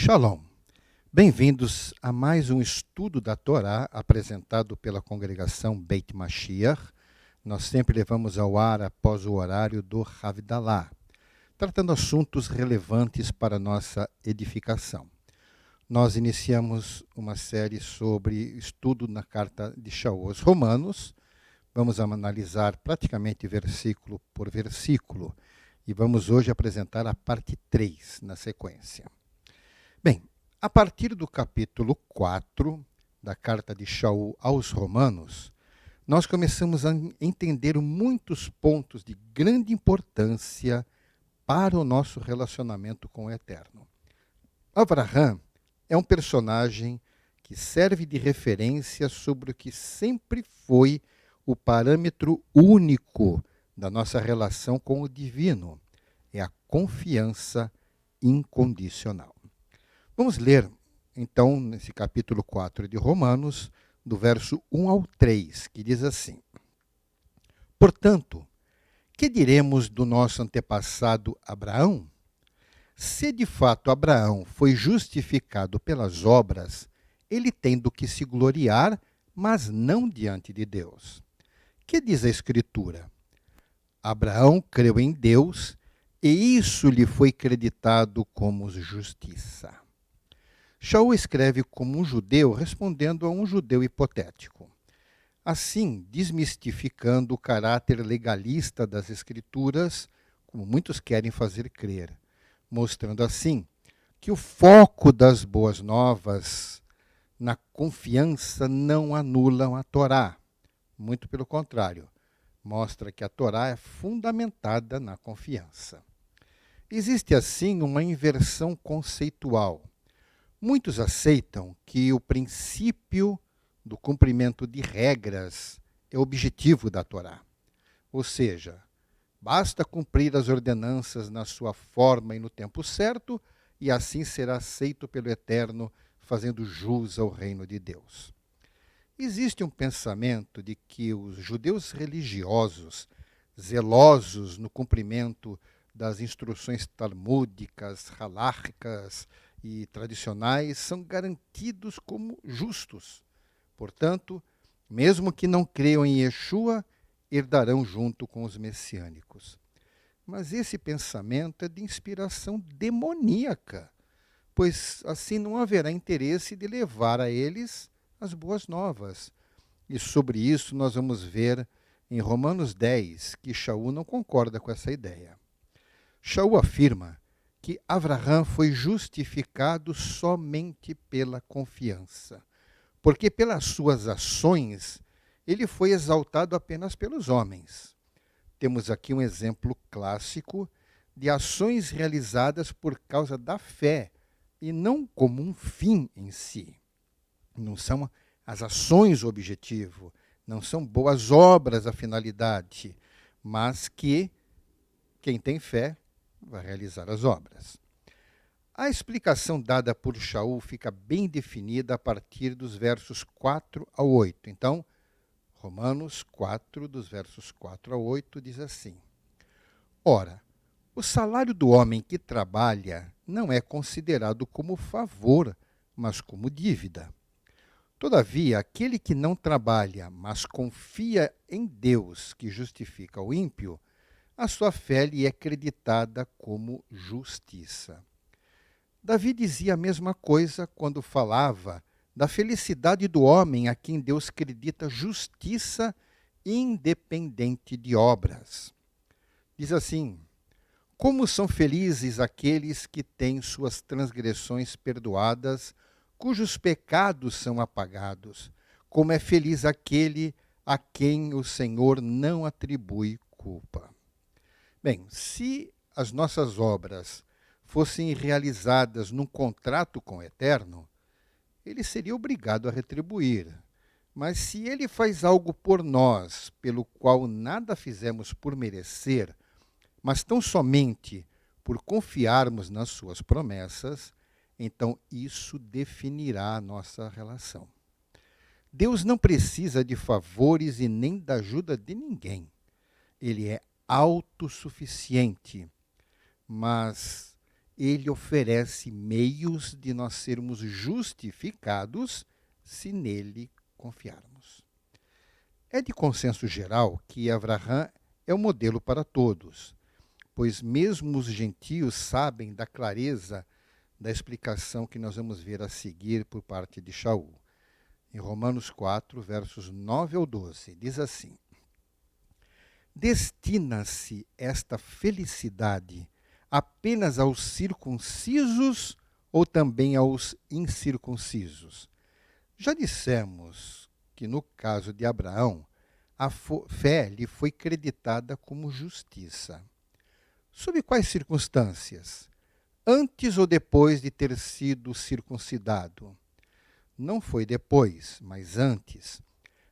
Shalom. Bem-vindos a mais um estudo da Torá apresentado pela congregação Beit Mashiach. Nós sempre levamos ao ar após o horário do Havdalah, tratando assuntos relevantes para a nossa edificação. Nós iniciamos uma série sobre estudo na carta de Shaul aos Romanos. Vamos analisar praticamente versículo por versículo e vamos hoje apresentar a parte 3 na sequência. Bem, a partir do capítulo 4 da carta de Shaul aos Romanos, nós começamos a entender muitos pontos de grande importância para o nosso relacionamento com o Eterno. Avraham é um personagem que serve de referência sobre o que sempre foi o parâmetro único da nossa relação com o divino, é a confiança incondicional. Vamos ler, então, nesse capítulo 4 de Romanos, do verso 1 ao 3, que diz assim: Portanto, que diremos do nosso antepassado Abraão? Se de fato Abraão foi justificado pelas obras, ele tem do que se gloriar, mas não diante de Deus. Que diz a Escritura? Abraão creu em Deus, e isso lhe foi creditado como justiça. Shaul escreve como um judeu respondendo a um judeu hipotético. Assim, desmistificando o caráter legalista das Escrituras, como muitos querem fazer crer, mostrando assim que o foco das boas novas na confiança não anulam a Torá. Muito pelo contrário, mostra que a Torá é fundamentada na confiança. Existe, assim, uma inversão conceitual. Muitos aceitam que o princípio do cumprimento de regras é o objetivo da Torá. Ou seja, basta cumprir as ordenanças na sua forma e no tempo certo, e assim será aceito pelo Eterno, fazendo jus ao reino de Deus. Existe um pensamento de que os judeus religiosos, zelosos no cumprimento das instruções talmúdicas, halárquicas e tradicionais, são garantidos como justos. Portanto, mesmo que não creiam em Yeshua, herdarão junto com os messiânicos. Mas esse pensamento é de inspiração demoníaca, pois assim não haverá interesse de levar a eles as boas novas. E sobre isso nós vamos ver em Romanos 10 que Shaul não concorda com essa ideia. Shaul afirma que Avraham foi justificado somente pela confiança, porque pelas suas ações ele foi exaltado apenas pelos homens. Temos aqui um exemplo clássico de ações realizadas por causa da fé e não como um fim em si. Não são as ações o objetivo, não são boas obras a finalidade, mas que quem tem fé vai realizar as obras. A explicação dada por Shaul fica bem definida a partir dos versos 4 ao 8. Então, Romanos 4, dos versos 4 a 8, diz assim: Ora, o salário do homem que trabalha não é considerado como favor, mas como dívida. Todavia, aquele que não trabalha, mas confia em Deus, que justifica o ímpio, a sua fé lhe é creditada como justiça. Davi dizia a mesma coisa quando falava da felicidade do homem a quem Deus acredita justiça independente de obras. Diz assim: Como são felizes aqueles que têm suas transgressões perdoadas, cujos pecados são apagados. Como é feliz aquele a quem o Senhor não atribui culpa. Bem, se as nossas obras fossem realizadas num contrato com o Eterno, ele seria obrigado a retribuir. Mas se ele faz algo por nós, pelo qual nada fizemos por merecer, mas tão somente por confiarmos nas suas promessas, então isso definirá a nossa relação. Deus não precisa de favores e nem da ajuda de ninguém. Ele é autossuficiente, mas ele oferece meios de nós sermos justificados se nele confiarmos. É de consenso geral que Abraão é o modelo para todos, pois mesmo os gentios sabem da clareza da explicação que nós vamos ver a seguir por parte de Shaul. Em Romanos 4, versos 9 ao 12, diz assim: destina-se esta felicidade apenas aos circuncisos ou também aos incircuncisos? Já dissemos que no caso de Abraão, a fé lhe foi creditada como justiça. Sob quais circunstâncias? Antes ou depois de ter sido circuncidado? Não foi depois, mas antes.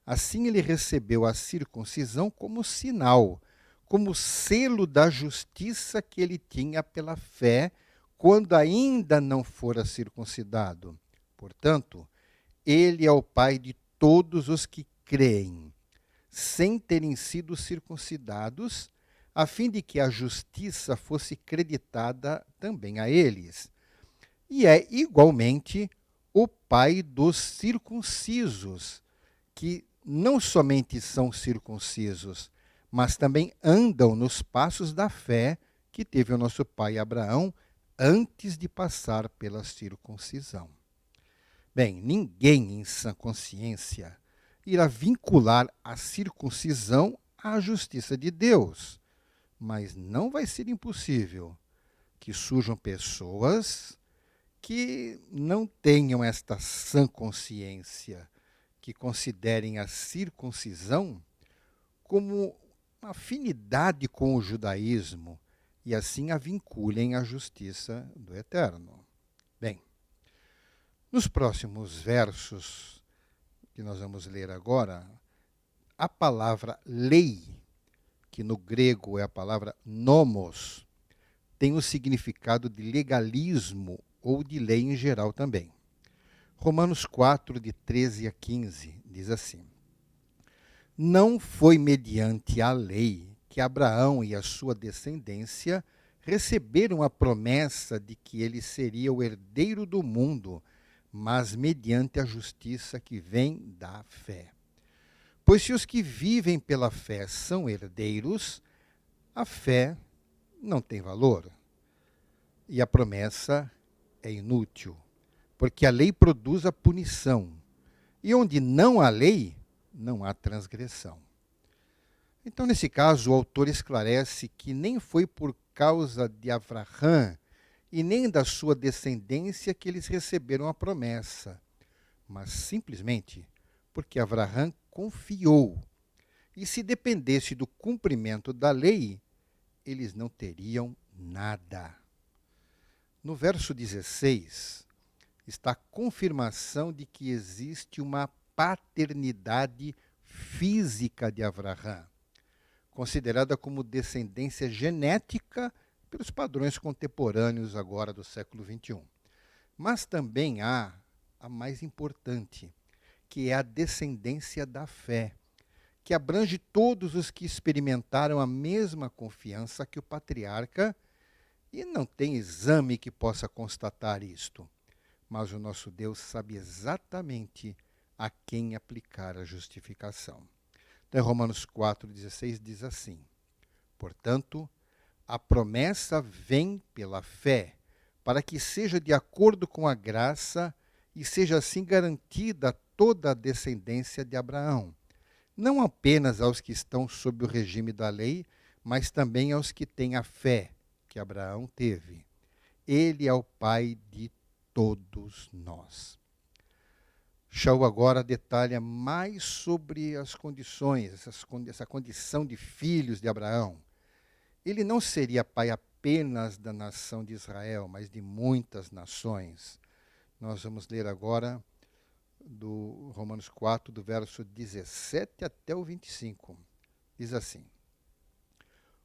Assim ele recebeu a circuncisão como sinal, como selo da justiça que ele tinha pela fé, quando ainda não fora circuncidado. Portanto, ele é o pai de todos os que creem, sem terem sido circuncidados, a fim de que a justiça fosse creditada também a eles. E é igualmente o pai dos circuncisos, que não somente são circuncisos, mas também andam nos passos da fé que teve o nosso pai Abraão antes de passar pela circuncisão. Bem, ninguém em sã consciência irá vincular a circuncisão à justiça de Deus, mas não vai ser impossível que surjam pessoas que não tenham esta sã consciência, que considerem a circuncisão como uma afinidade com o judaísmo e assim a vinculem à justiça do Eterno. Bem, nos próximos versos que nós vamos ler agora, a palavra lei, que no grego é a palavra nomos, tem o significado de legalismo ou de lei em geral também. Romanos 4, de 13 a 15, diz assim: não foi mediante a lei que Abraão e a sua descendência receberam a promessa de que ele seria o herdeiro do mundo, mas mediante a justiça que vem da fé. Pois se os que vivem pela fé são herdeiros, a fé não tem valor e a promessa é inútil, porque a lei produz a punição, e onde não há lei, não há transgressão. Então, nesse caso, o autor esclarece que nem foi por causa de Abraão e nem da sua descendência que eles receberam a promessa, mas simplesmente porque Abraão confiou. E se dependesse do cumprimento da lei, eles não teriam nada. No verso 16, está a confirmação de que existe uma paternidade física de Abraão, considerada como descendência genética pelos padrões contemporâneos agora do século XXI. Mas também há a mais importante, que é a descendência da fé, que abrange todos os que experimentaram a mesma confiança que o patriarca, e não tem exame que possa constatar isto. Mas o nosso Deus sabe exatamente a quem aplicar a justificação. Então, Romanos 4,16 diz assim: portanto, a promessa vem pela fé, para que seja de acordo com a graça e seja assim garantida toda a descendência de Abraão, não apenas aos que estão sob o regime da lei, mas também aos que têm a fé que Abraão teve. Ele é o pai de todos nós. Shaul agora detalha mais sobre as condições, essa condição de filhos de Abraão. Ele não seria pai apenas da nação de Israel, mas de muitas nações. Nós vamos ler agora do Romanos 4, do verso 17 até o 25. Diz assim: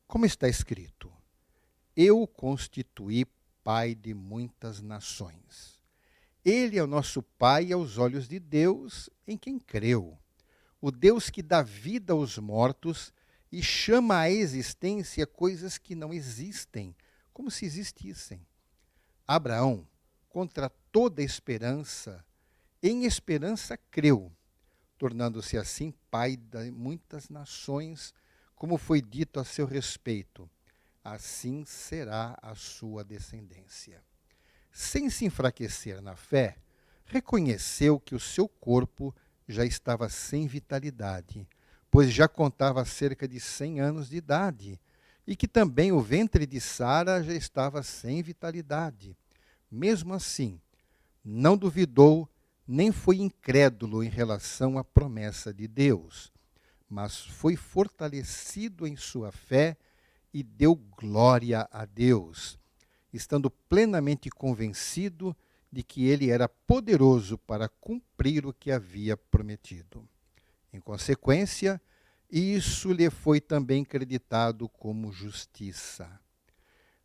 como está escrito, eu o constituí pai de muitas nações. Ele é o nosso pai aos olhos de Deus, em quem creu. O Deus que dá vida aos mortos e chama à existência coisas que não existem, como se existissem. Abraão, contra toda esperança, em esperança creu, tornando-se assim pai de muitas nações, como foi dito a seu respeito. Assim será a sua descendência. Sem se enfraquecer na fé, reconheceu que o seu corpo já estava sem vitalidade, pois já contava cerca de 100 anos de idade, e que também o ventre de Sara já estava sem vitalidade. Mesmo assim, não duvidou, nem foi incrédulo em relação à promessa de Deus, mas foi fortalecido em sua fé e deu glória a Deus, estando plenamente convencido de que ele era poderoso para cumprir o que havia prometido. Em consequência, isso lhe foi também creditado como justiça.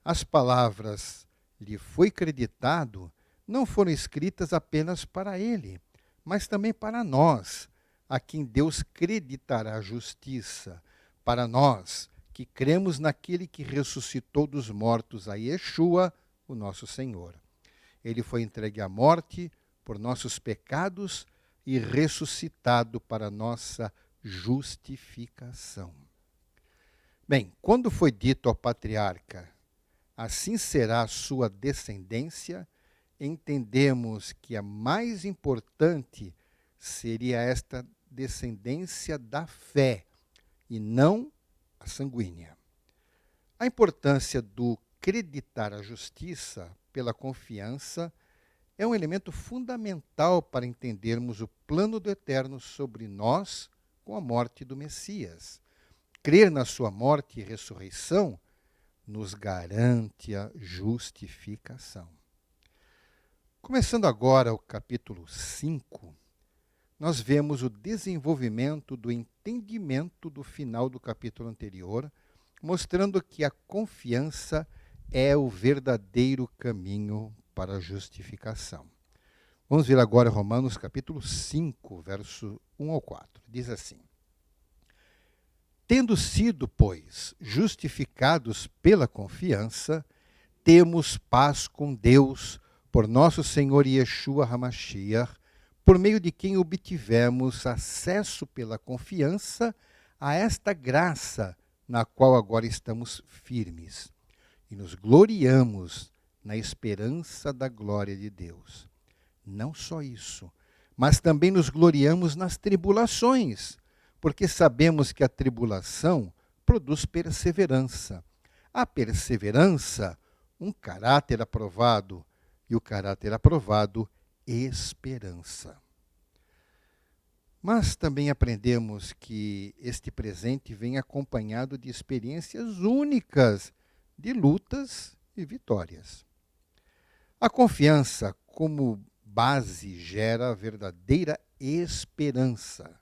As palavras lhe foi creditado não foram escritas apenas para ele, mas também para nós, a quem Deus creditará justiça, para nós que cremos naquele que ressuscitou dos mortos, a Yeshua, o nosso Senhor. Ele foi entregue à morte por nossos pecados e ressuscitado para nossa justificação. Bem, quando foi dito ao patriarca, assim será a sua descendência, entendemos que a mais importante seria esta descendência da fé e não a sanguínea. A importância do creditar a justiça pela confiança é um elemento fundamental para entendermos o plano do Eterno sobre nós com a morte do Messias. Crer na sua morte e ressurreição nos garante a justificação. Começando agora o capítulo 5, nós vemos o desenvolvimento do entendimento do final do capítulo anterior, mostrando que a confiança é o verdadeiro caminho para a justificação. Vamos ver agora Romanos capítulo 5, verso 1 ao 4. Diz assim: Tendo sido, pois, justificados pela confiança, temos paz com Deus por nosso Senhor Yeshua HaMashiach, por meio de quem obtivemos acesso pela confiança a esta graça na qual agora estamos firmes, e nos gloriamos na esperança da glória de Deus. Não só isso, mas também nos gloriamos nas tribulações, porque sabemos que a tribulação produz perseverança. A perseverança, um caráter aprovado, e o caráter aprovado, esperança. Mas também aprendemos que este presente vem acompanhado de experiências únicas, de lutas e vitórias. A confiança, como base, gera verdadeira esperança.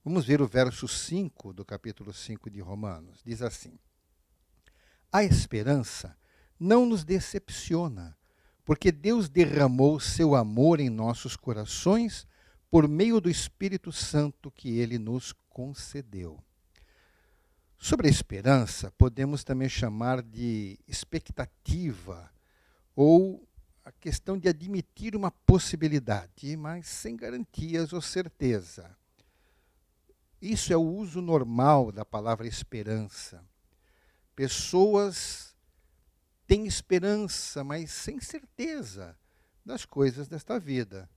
Vamos ver o verso 5 do capítulo 5 de Romanos. Diz assim: A esperança não nos decepciona, porque Deus derramou seu amor em nossos corações por meio do Espírito Santo que ele nos concedeu. Sobre a esperança, podemos também chamar de expectativa, ou a questão de admitir uma possibilidade, mas sem garantias ou certeza. Isso é o uso normal da palavra esperança. Pessoas têm esperança, mas sem certeza das coisas desta vida.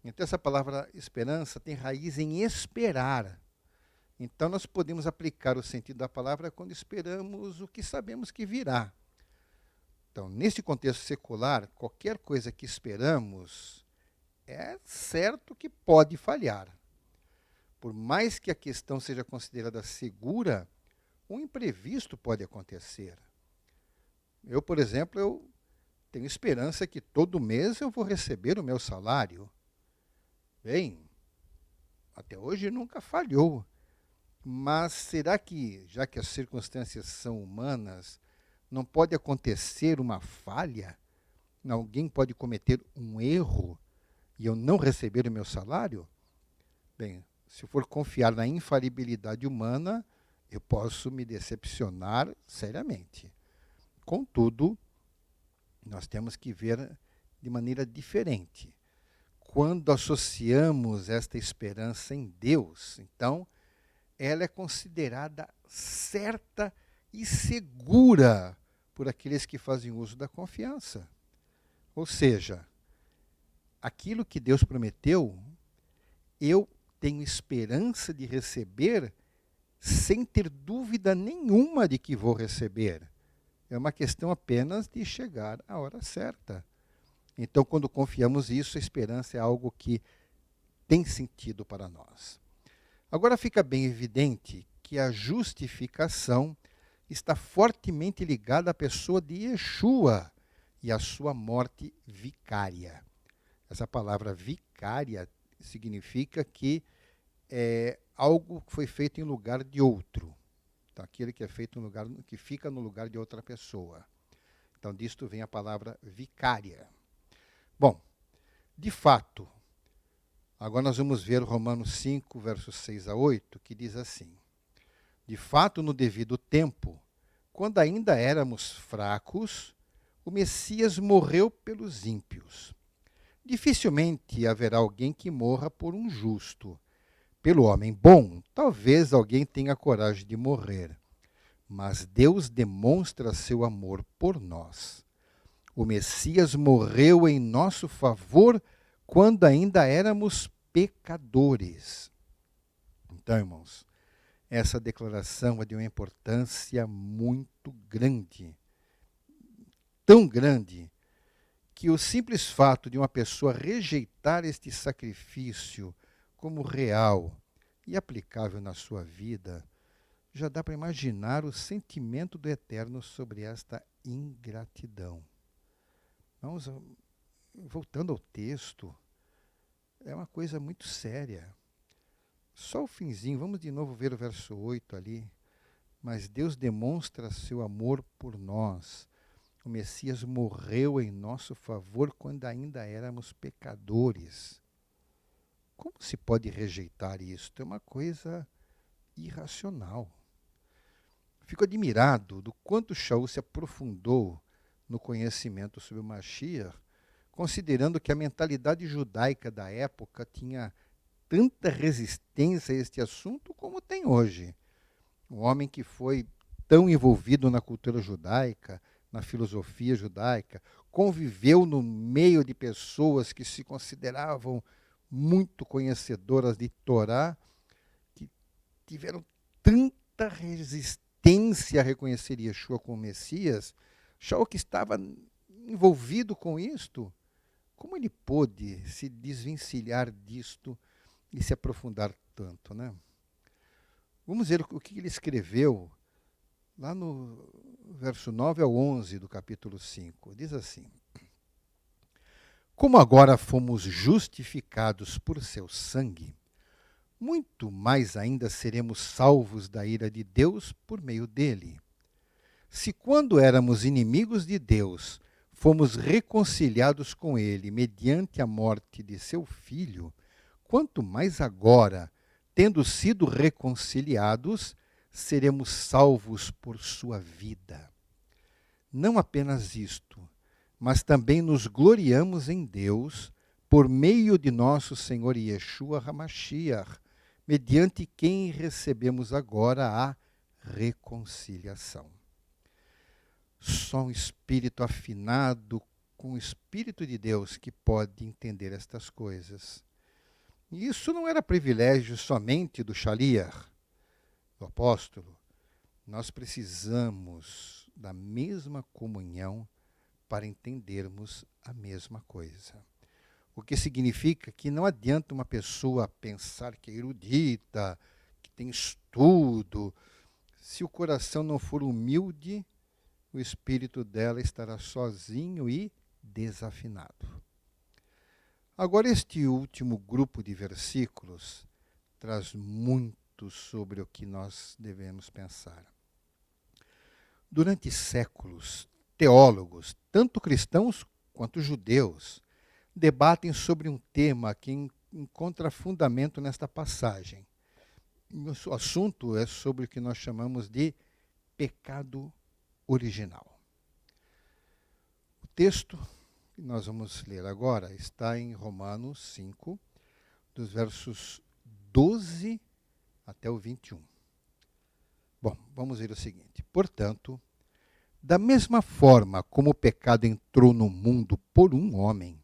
Então, essa palavra esperança tem raiz em esperar. Então, nós podemos aplicar o sentido da palavra quando esperamos o que sabemos que virá. Então, nesse contexto secular, qualquer coisa que esperamos é certo que pode falhar. Por mais que a questão seja considerada segura, um imprevisto pode acontecer. Eu, por exemplo, eu tenho esperança que todo mês eu vou receber o meu salário. Bem, até hoje nunca falhou. Mas será que, já que as circunstâncias são humanas, não pode acontecer uma falha? Alguém pode cometer um erro e eu não receber o meu salário? Bem, se eu for confiar na infalibilidade humana, eu posso me decepcionar seriamente. Contudo, Nós temos que ver de maneira diferente. Quando associamos esta esperança em Deus, então, ela é considerada certa e segura por aqueles que fazem uso da confiança. Ou seja, aquilo que Deus prometeu, eu tenho esperança de receber sem ter dúvida nenhuma de que vou receber. É uma questão apenas de chegar à hora certa. Então, quando confiamos nisso, a esperança é algo que tem sentido para nós. Agora fica bem evidente que a justificação está fortemente ligada à pessoa de Yeshua e à sua morte vicária. Essa palavra vicária significa que é algo que foi feito em lugar de outro. Então, aquele que é feito em lugar, que fica no lugar de outra pessoa. Então, disto vem a palavra vicária. Bom, de fato, agora nós vamos ver Romanos 5, versos 6 a 8, que diz assim: de fato, no devido tempo, quando ainda éramos fracos, o Messias morreu pelos ímpios. Dificilmente haverá alguém que morra por um justo. Pelo homem bom, talvez alguém tenha coragem de morrer. Mas Deus demonstra seu amor por nós. O Messias morreu em nosso favor quando ainda éramos pecadores. Então, irmãos, essa declaração é de uma importância muito grande. Tão grande que o simples fato de uma pessoa rejeitar este sacrifício como real e aplicável na sua vida, já dá para imaginar o sentimento do Eterno sobre esta ingratidão. Vamos, voltando ao texto, é uma coisa muito séria. Só o finzinho, vamos de novo ver o verso 8 ali. Mas Deus demonstra seu amor por nós. O Messias morreu em nosso favor quando ainda éramos pecadores. Como se pode rejeitar isso? É uma coisa irracional. Fico admirado do quanto Shaul se aprofundou no conhecimento sobre o Mashiach, considerando que a mentalidade judaica da época tinha tanta resistência a este assunto como tem hoje. Um homem que foi tão envolvido na cultura judaica, na filosofia judaica, conviveu no meio de pessoas que se consideravam muito conhecedoras de Torá, que tiveram tanta resistência a reconhecer Yeshua como Messias. Shaul, que estava envolvido com isto, como ele pôde se desvencilhar disto e se aprofundar tanto, né? Vamos ver o que ele escreveu lá no verso 9 ao 11 do capítulo 5. Diz assim: como agora fomos justificados por seu sangue, muito mais ainda seremos salvos da ira de Deus por meio dele. Se quando éramos inimigos de Deus, fomos reconciliados com ele mediante a morte de seu filho, quanto mais agora, tendo sido reconciliados, seremos salvos por sua vida. Não apenas isto, mas também nos gloriamos em Deus, por meio de nosso Senhor Yeshua HaMashiach, mediante quem recebemos agora a reconciliação. Só um espírito afinado com o Espírito de Deus que pode entender estas coisas. E isso não era privilégio somente do Shaliach, do apóstolo. Nós precisamos da mesma comunhão para entendermos a mesma coisa. O que significa que não adianta uma pessoa pensar que é erudita, que tem estudo. Se o coração não for humilde, o espírito dela estará sozinho e desafinado. Agora, este último grupo de versículos traz muito sobre o que nós devemos pensar. Durante séculos, teólogos, tanto cristãos quanto judeus, debatem sobre um tema que encontra fundamento nesta passagem. O assunto é sobre o que nós chamamos de pecado original. O texto que nós vamos ler agora está em Romanos 5, dos versos 12 até o 21. Bom, vamos ver o seguinte. Portanto, da mesma forma como o pecado entrou no mundo por um homem,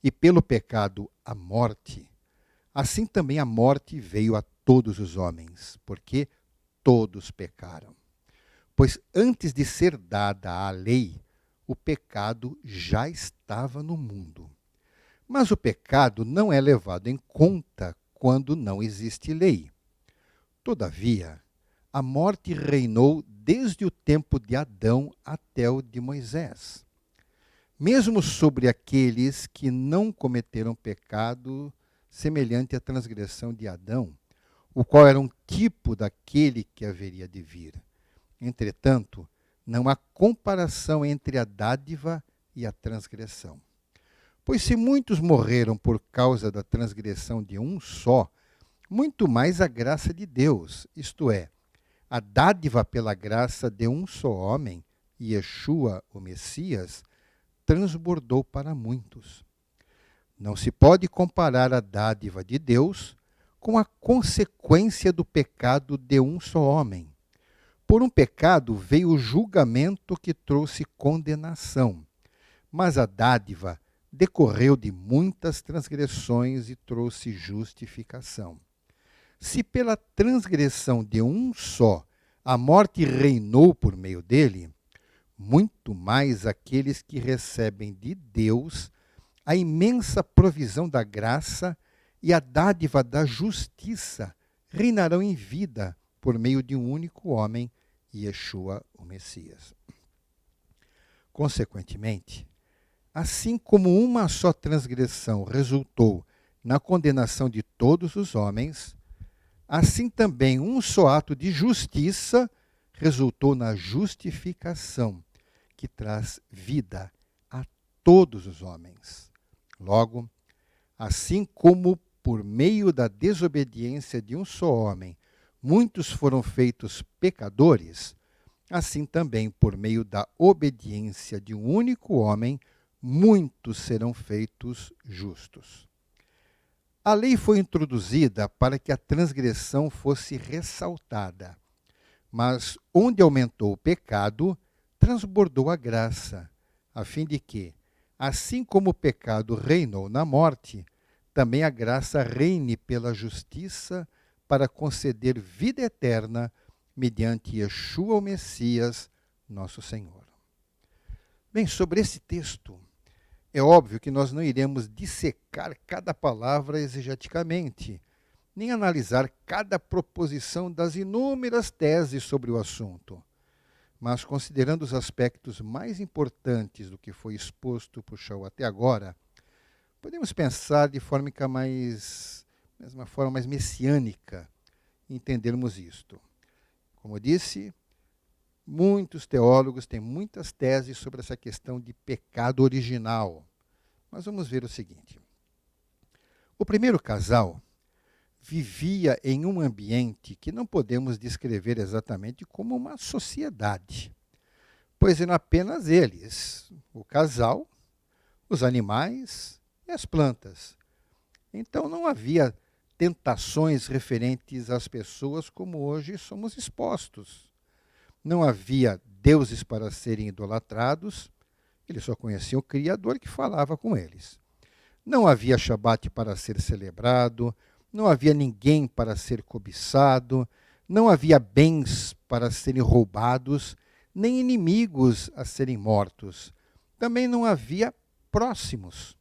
e pelo pecado a morte, assim também a morte veio a todos os homens, porque todos pecaram. Pois antes de ser dada a lei, o pecado já estava no mundo. Mas o pecado não é levado em conta quando não existe lei. Todavia, a morte reinou desde o tempo de Adão até o de Moisés, mesmo sobre aqueles que não cometeram pecado semelhante à transgressão de Adão, o qual era um tipo daquele que haveria de vir. Entretanto, não há comparação entre a dádiva e a transgressão. Pois se muitos morreram por causa da transgressão de um só, muito mais a graça de Deus, isto é, a dádiva pela graça de um só homem, Yeshua, o Messias, transbordou para muitos. Não se pode comparar a dádiva de Deus com a consequência do pecado de um só homem. Por um pecado veio o julgamento que trouxe condenação, mas a dádiva decorreu de muitas transgressões e trouxe justificação. Se pela transgressão de um só a morte reinou por meio dele, muito mais aqueles que recebem de Deus a imensa provisão da graça e a dádiva da justiça reinarão em vida por meio de um único homem, Yeshua, o Messias. Consequentemente, assim como uma só transgressão resultou na condenação de todos os homens, assim também um só ato de justiça resultou na justificação, que traz vida a todos os homens. Logo, assim como por meio da desobediência de um só homem, muitos foram feitos pecadores, assim também por meio da obediência de um único homem, muitos serão feitos justos. A lei foi introduzida para que a transgressão fosse ressaltada, mas onde aumentou o pecado, transbordou a graça, a fim de que, assim como o pecado reinou na morte, também a graça reine pela justiça para conceder vida eterna mediante Yeshua, o Messias, nosso Senhor. Bem, sobre esse texto, é óbvio que nós não iremos dissecar cada palavra exegeticamente, nem analisar cada proposição das inúmeras teses sobre o assunto. Mas, considerando os aspectos mais importantes do que foi exposto por Shaul até agora, podemos pensar de uma forma mais messiânica em entendermos isto. Como eu disse, muitos teólogos têm muitas teses sobre essa questão de pecado original. Mas vamos ver o seguinte. O primeiro casal vivia em um ambiente que não podemos descrever exatamente como uma sociedade, pois eram apenas eles, o casal, os animais e as plantas. Então não havia tentações referentes às pessoas como hoje somos expostos. Não havia deuses para serem idolatrados, eles só conheciam o Criador que falava com eles. Não havia Shabat para ser celebrado, não havia ninguém para ser cobiçado, não havia bens para serem roubados, nem inimigos a serem mortos. Também não havia próximos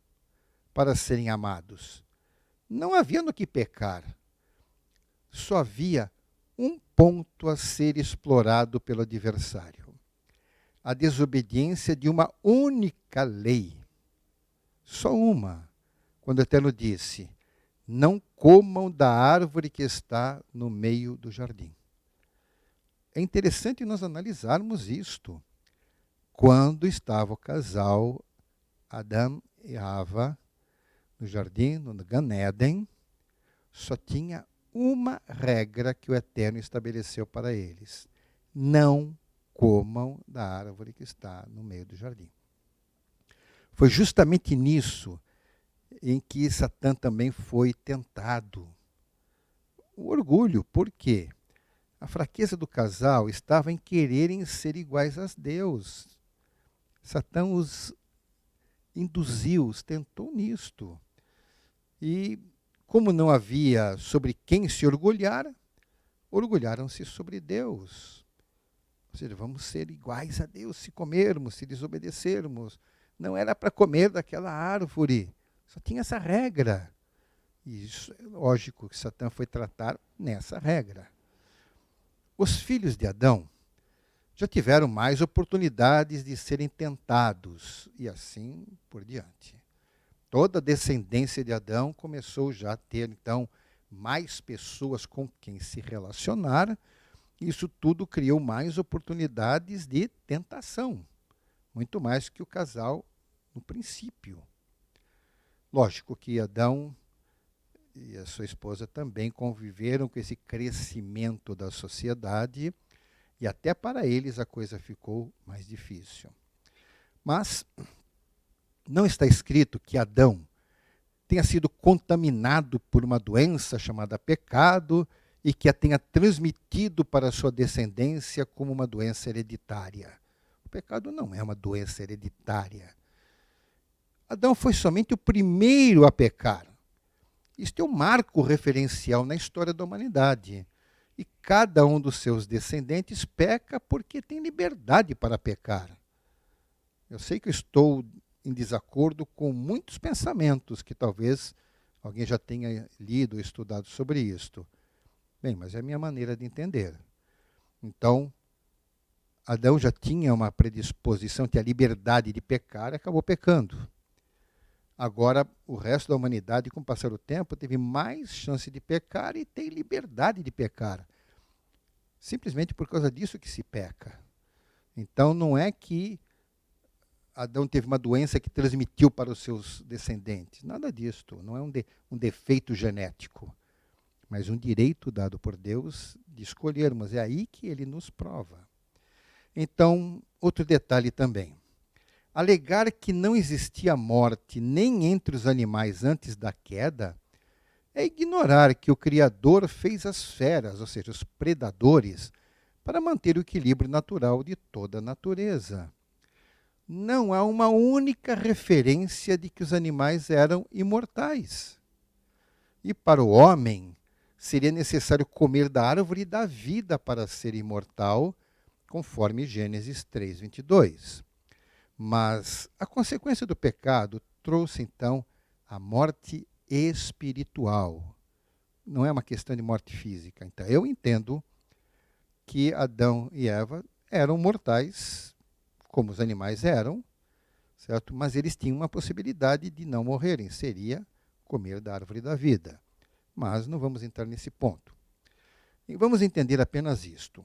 para serem amados. Não havia no que pecar. Só havia um ponto a ser explorado pelo adversário: a desobediência de uma única lei. Só uma. Quando o Eterno disse: não comam da árvore que está no meio do jardim. É interessante nós analisarmos isto. Quando estava o casal Adão e Ava no jardim, no Gan Eden, só tinha uma regra que o Eterno estabeleceu para eles: não comam da árvore que está no meio do jardim. Foi justamente nisso em que Satã também foi tentado. O orgulho, por quê? A fraqueza do casal estava em quererem ser iguais a Deus. Satã os induziu, os tentou nisto. E, como não havia sobre quem se orgulhar, orgulharam-se sobre Deus. Ou seja, vamos ser iguais a Deus se comermos, se desobedecermos. Não era para comer daquela árvore. Só tinha essa regra. E isso é lógico que Satã foi tratar nessa regra. Os filhos de Adão já tiveram mais oportunidades de serem tentados e assim por diante. Toda a descendência de Adão começou já a ter, então, mais pessoas com quem se relacionar. Isso tudo criou mais oportunidades de tentação, muito mais que o casal no princípio. Lógico que Adão e a sua esposa também conviveram com esse crescimento da sociedade e até para eles a coisa ficou mais difícil. Mas não está escrito que Adão tenha sido contaminado por uma doença chamada pecado e que a tenha transmitido para a sua descendência como uma doença hereditária. O pecado não é uma doença hereditária. Adão foi somente o primeiro a pecar. Isto é um marco referencial na história da humanidade. E cada um dos seus descendentes peca porque tem liberdade para pecar. Eu sei que eu estou em desacordo com muitos pensamentos que talvez alguém já tenha lido ou estudado sobre isto. Bem, mas é a minha maneira de entender. Então, Adão já tinha uma predisposição, tinha a liberdade de pecar e acabou pecando. Agora, o resto da humanidade, com o passar do tempo, teve mais chance de pecar e tem liberdade de pecar. Simplesmente por causa disso que se peca. Então, não é que Adão teve uma doença que transmitiu para os seus descendentes. Nada disto. Não é um defeito genético, mas um direito dado por Deus de escolhermos. É aí que ele nos prova. Então, outro detalhe também. Alegar que não existia morte nem entre os animais antes da queda é ignorar que o Criador fez as feras, ou seja, os predadores, para manter o equilíbrio natural de toda a natureza. Não há uma única referência de que os animais eram imortais. E para o homem, seria necessário comer da árvore da vida para ser imortal, conforme Gênesis 3:22. Mas a consequência do pecado trouxe, então, a morte espiritual. Não é uma questão de morte física. Então, eu entendo que Adão e Eva eram mortais, como os animais eram, certo? Mas eles tinham uma possibilidade de não morrerem, seria comer da árvore da vida. Mas não vamos entrar nesse ponto. E vamos entender apenas isto.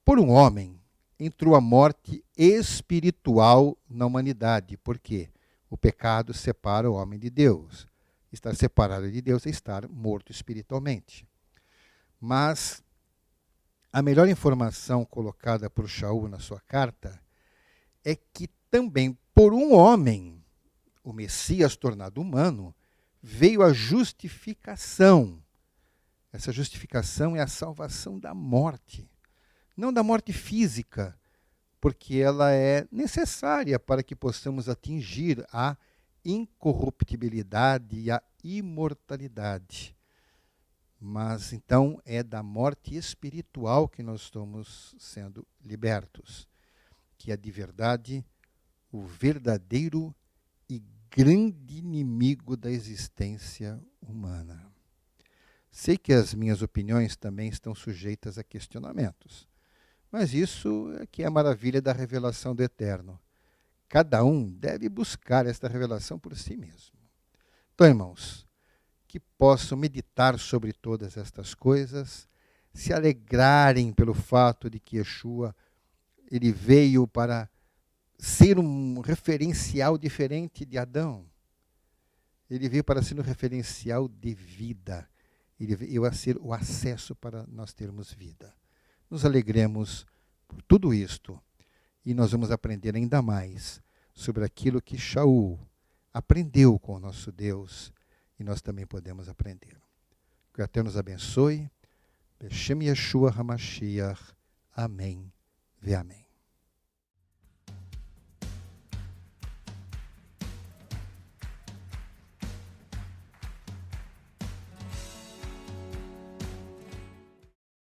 Por um homem, entrou a morte espiritual na humanidade. Por quê? O pecado separa o homem de Deus. Estar separado de Deus é estar morto espiritualmente. Mas a melhor informação colocada por Shaul na sua carta é que também por um homem, o Messias tornado humano, veio a justificação. Essa justificação é a salvação da morte. Não da morte física, porque ela é necessária para que possamos atingir a incorruptibilidade e a imortalidade. Mas então é da morte espiritual que nós estamos sendo libertos, que é de verdade o verdadeiro e grande inimigo da existência humana. Sei que as minhas opiniões também estão sujeitas a questionamentos. Mas isso é que é a maravilha da revelação do Eterno. Cada um deve buscar esta revelação por si mesmo. Então, irmãos, que possam meditar sobre todas estas coisas, se alegrarem pelo fato de que Yeshua ele veio para ser um referencial diferente de Adão. Ele veio para ser um referencial de vida. Ele veio a ser o acesso para nós termos vida. Nos alegremos por tudo isto e nós vamos aprender ainda mais sobre aquilo que Shaul aprendeu com o nosso Deus, e nós também podemos aprender. Que o Eterno nos abençoe. Beshem Yeshua HaMashiach. Amém. Ve amém.